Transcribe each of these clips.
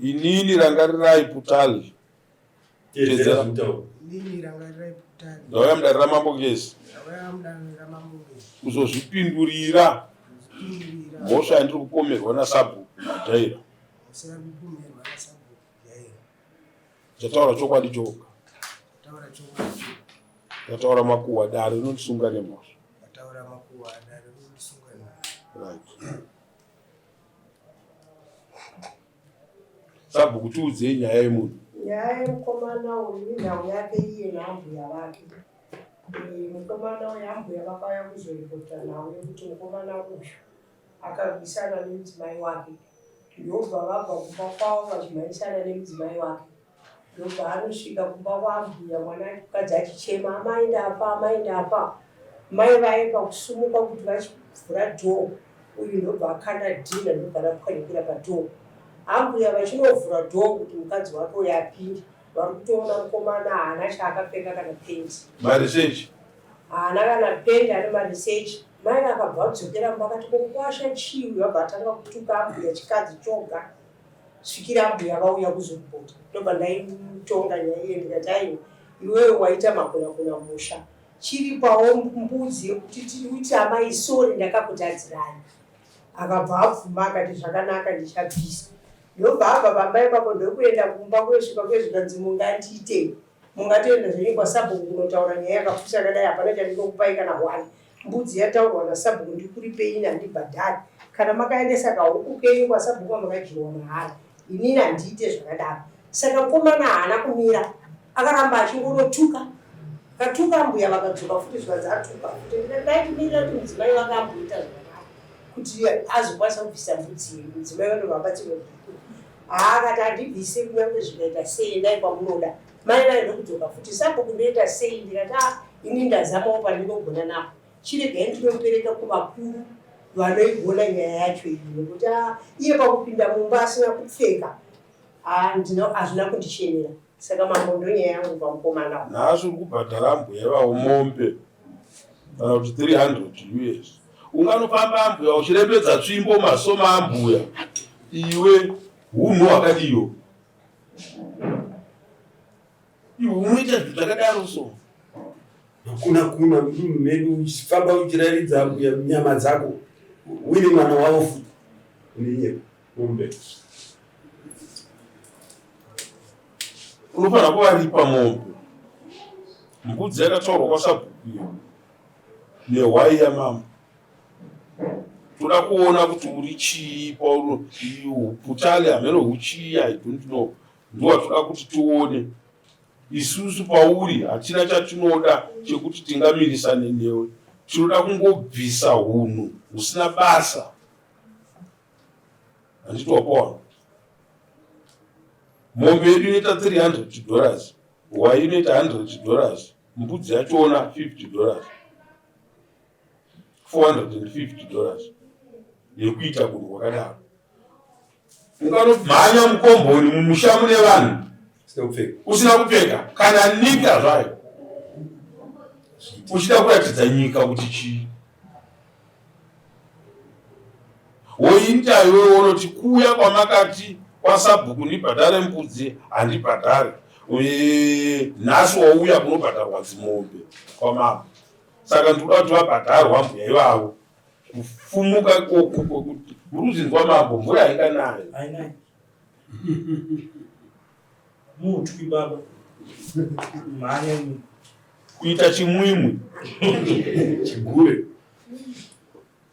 inini rangarirai Putali tezera inini rangarirai Putali ndauya mudarira Mambogezi kuzozvipindurira mhosva yandiri kupomerwa naSabhuku Jaira. Chataura chokwadi choga, chataura makuhwa dare rinondisunga nemhosva. Right. Sabhuku tiudzei nyaya yemunhu. Nyaya yemukomana uyu inhau yake iye naambuya vake. Mukomana uyu ambuya vakauya kuzorekota nhau yekuti mukomana uyu akarwisana nemudzimai wake. Ndobva vabva kumba kwavo vachimhanyisana nemudzimai wake. Ndobva anosvika kumba kwaambuya mwana mukadzi achichema amai ndafa, amai ndafa. Mai vaenda kusumuka kuti vachivhura dhoo. Uyu ndobva akanda dhina ndobva rapwanyikira padhoo. Ambuya vachinovhura dhoo kuti mukadzi wake uyu apinde. Vari kutoona mukomana haana chaakapfeka kana pendi. Marisechi? Haana kana pendi, ane marisechi. Mai akabva kudzokera mumba akati kokwasha chii, vabva atanga kutuka ambuya chikadzi choga. Svikira ambuya vauya kuzoripota. Ndobva ndaimutonga nyaya iye ndikati aiwa iwewe waita makuna musha. Chiripawo mbudzi yekuti tiri amai sori ndakakutadzirani. Akabva abvuma akati zvakanaka ndichabvisa. Ndobva abva pamba ipapo ndokuenda kumba kuyosvika kwezvikanzi mungandiitei. Mungatoenda zvenyu kwaSabhuku kunotaura nyaya yakapfusa kadai hapana chandinokupai kana hwani. Mbudzi yataurwa naSabhuku ndikuripeini handibhadhari. Kana makaendesa kahuku kenyu kwaSabhuku makadyirwa mahara. Inini handiite zvakadaro. Saka mukomana haana kumira. Akaramba achingonotuka. Katuka ambuya vakadzoka futi zvikanzi atuka. Kuti ndaimirira kuti mudzimai wake amboita zvakanaka. Kuti azokwanisa kubvisa mbudzi iyi. Mudzimai wake vabatsirwa kuti akati handibvise kunyange zvikaita sei ndai kwamunoda. Mai vaida kudzoka futi Sabhuku ndoita sei ndikati ini ndazamawo pandinogona napo. Chiregai ndinomupereka kuvakuru vanoigona nyaya yacho iyi nekuti iye pakupinda mumba asina kupfeka hazvina kundichenera. Saka mambo ndonyaya yangu pamukomana. Nhasi uri kubhadhara ambuya vavo mombe kana kuti 300 US. Unganofamba ambuya uchirembedza tsvimbo masoma ambuya. Iwe hunhu hwakadiyo. Iwe unoita zvinhu zvakadaro so. kuna medu uchifamba uchiraridza ambuya nyama dzako uine mwana wavo futi uninye mombe. Unofanira kuvaripa mombe. Mbudzi yakataurwa kwaSabhuku nehwai yamambo. Toda kuona kuti uri chii pauno Putali hameno huchii, I don't know. Ndotoda kuti tione. Isusu pauri hatina chatinoda chekuti tingamirisane newe. Tinoda kungobvisa hunhu husina basa. Handitopaona. Mombe yedu inoita $300. Hwai inoita $100. Mbudzi yachona $50. $450 yekuita kunhu kwakadaro. Unganomhanya mukomboni mumusha mune vanhu usina kupfeka kana nika zvayo uchida kuratidza nyika kuti chii. Woita iwewe unoti kuuya kwamakati kwaSabhuku ndibhadhare mbudzi handibhadhare. Nhasi wauya kunobhadharwa dzimombe kwamambo. Saka ndinoda kuti vabhadharwa ambuya ivavo. Kufumuka kuti muruzinzwa mambo mvura hainganayo. Hainai. Mutwi baba. Mhanya kuita chimwimwi chigure.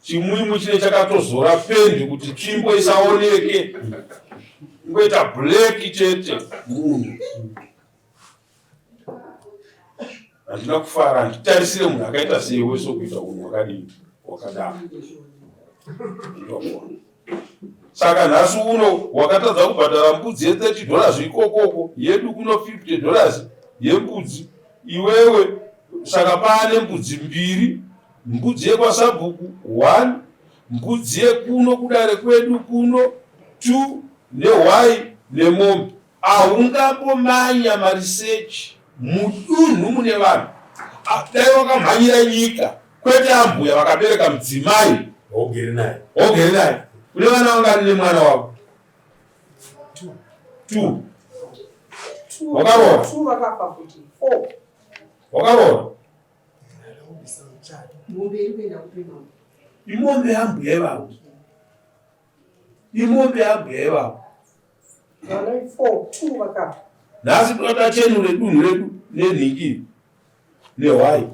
Chimwimwi chine chakatozora pendi kuti tsvimbo isaoneke. Ngoita black chete munhu. Handina kufara nditarisire munhu akaita seiwe sokuita unhu wakadini wakadaro. Saka nhasi uno wakatadza kubhadhara mbudzi $30 ikokoko, yedu kuno $50 yembudzi. Iwewe saka paane mbudzi mbiri, mbudzi yekwaSabhuku 1, mbudzi yekuno kudare kwedu kuno 2, nehwai nemombe. Ahungambomanya marisechi mudunhu mune vanhu. Dai wakamhanyira nyika kwete ambuya vakabereka mudzimai ogere naye. Une vana vangani nemwana wako? 2 Wakaona? 2 vakafa kuti 4 Wakaona? Ndakubvisa muchato. Mombe iri kuenda kupima. Imombe yambuya ivavo. Imombe yambuya ivavo. vana 4 2 vakafa. Nhasi totachenure dunhu redu nenhiki nehwai.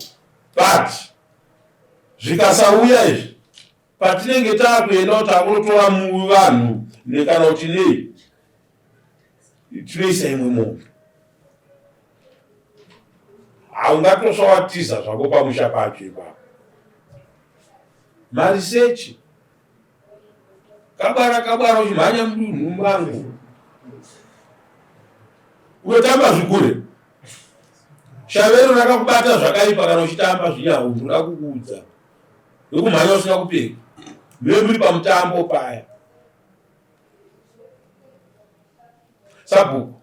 But zvikasauya izvi patinenge takuenda kuti akunotora vanhu nekana kuti nei tinoisa imwe mombe. Haungatosvawatiza zvako pamusha pacho ipapo. Marisechi kabara uchimhanya mudunhu mangu unotamba zvikure. Shavero rakakubata zvakaipa kana uchitamba zvinyahu ndoda kukuudza. Wekumhanya usina kupfeka. Muri pamutambo paya. Sabhuku.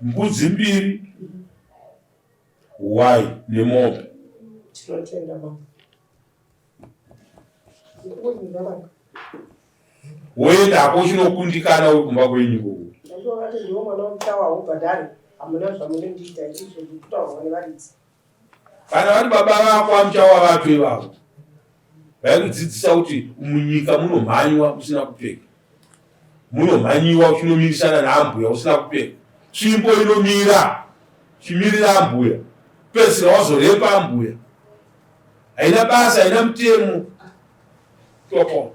Mbudzi 2, hwai nemombe. Tinotenda mama. Woendako uchinokundikana uri kumba kwenyu koko. Ndakati ndiwo mwana wamutawa ubhadhari. Hamuna zvamunondiita izvozvo kutaurwa nevaridzi. Kana vari baba vako amuchawa vato ivavo. Vaikudzidzisa kuti munyika munomhanywa usina kupfeka. Munomhanyiwa uchinomirisana naambuya usina kupfeka. Tsvimbo inomira chimirira ambuya. Pedzisira wazorepa ambuya. Haina basa, haina mutemo. Toko.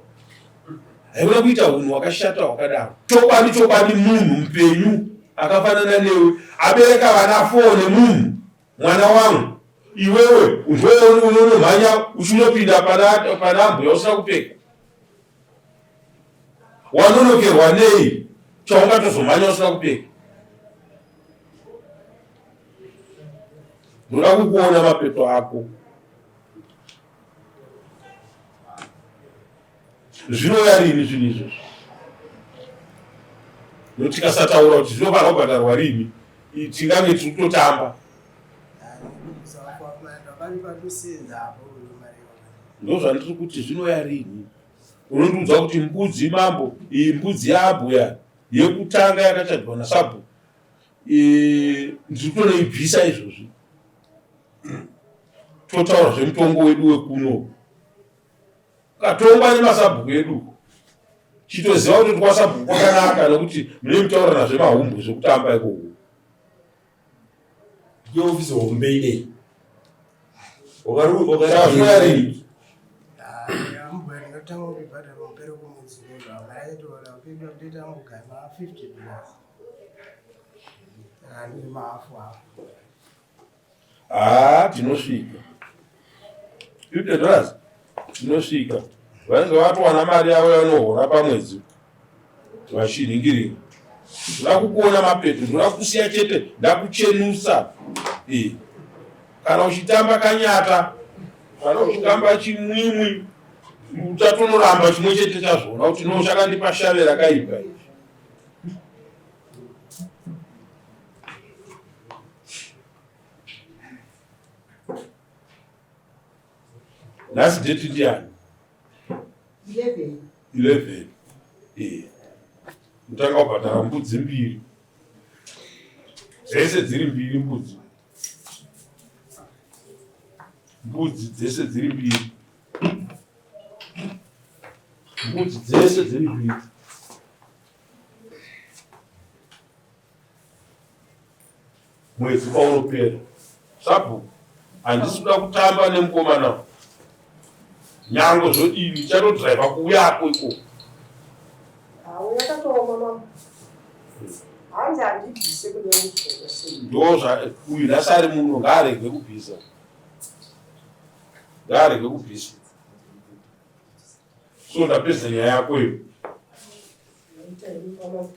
Haina kuita hunhu hwakashata hwakadaro. Chokwadi munhu mupenyu akafanana newe abereka vana 4 nemunhu mwana wangu. Iwewe unonomhanya uchinopinda pana ambuya usina kupfeka. Wanonokerwa nei chaungatozomhanya usina kupfeka? Ndoda kukuona mapeto ako. Zvinoya rini zvinhu izvozvo? Nokuti tikasataura kuti zvinofanira kubhadharwa rini tingange tiri kutotamba. Ndozvandiri kuti zvinoya rini. Unondiudza kuti mbudzi mambo, iyi mbudzi yaabhuya yekutanga yakachadwa naSabhuku. Ndiri kutonoibvisa izvozvi. Totaura zvemutongo wedu wekuno. Katongwa nemasabhuku edu. Chitoziva kuti kwaSabhuku kwakanaka nokuti mune mutaura nazvemahumbu zvekutamba ikoko. Yehovisa hombe ine. Zvinoya rini. Ambuya ndinotanga kubhadhara mupere kumwedzi wega. Maraitoona kupinda kutoita mugari $50. Ndiri maafu apo. Tinosvika. $50 tinosvika. Vanenge vatowana mari yavo yanohora pamwedzi. Vachiringirira. Ndoda kukuona mapeto, ndoda kusiya chete ndakuchenusa. Kana uchitamba kanyata, kana uchitamba chimwimwi, uchatonoramba chimwe chete chazvona kuti no chakandipa shave rakaipa izvi. Nhasi date ndiani? 11. Utanga kubhadhara mbudzi 2. Dzese dziri 2 mbudzi. Mbudzi dzese dziri 2. Mbudzi dzese dziri 2. Mwedzi paunopera. Sabhuku, handisi kuda kutamba nemukomana. Nyango zvodini chatodhiraivha kuuyako ikoko. Uyakatooma mama. Hanzi handibvise kune mutsvene. Ndozva uyu nhasi ari muno ngaarege kubvisa. Ngaarege kubvisa. So ndapedza nyaya yako iyo. Ndinoita mama.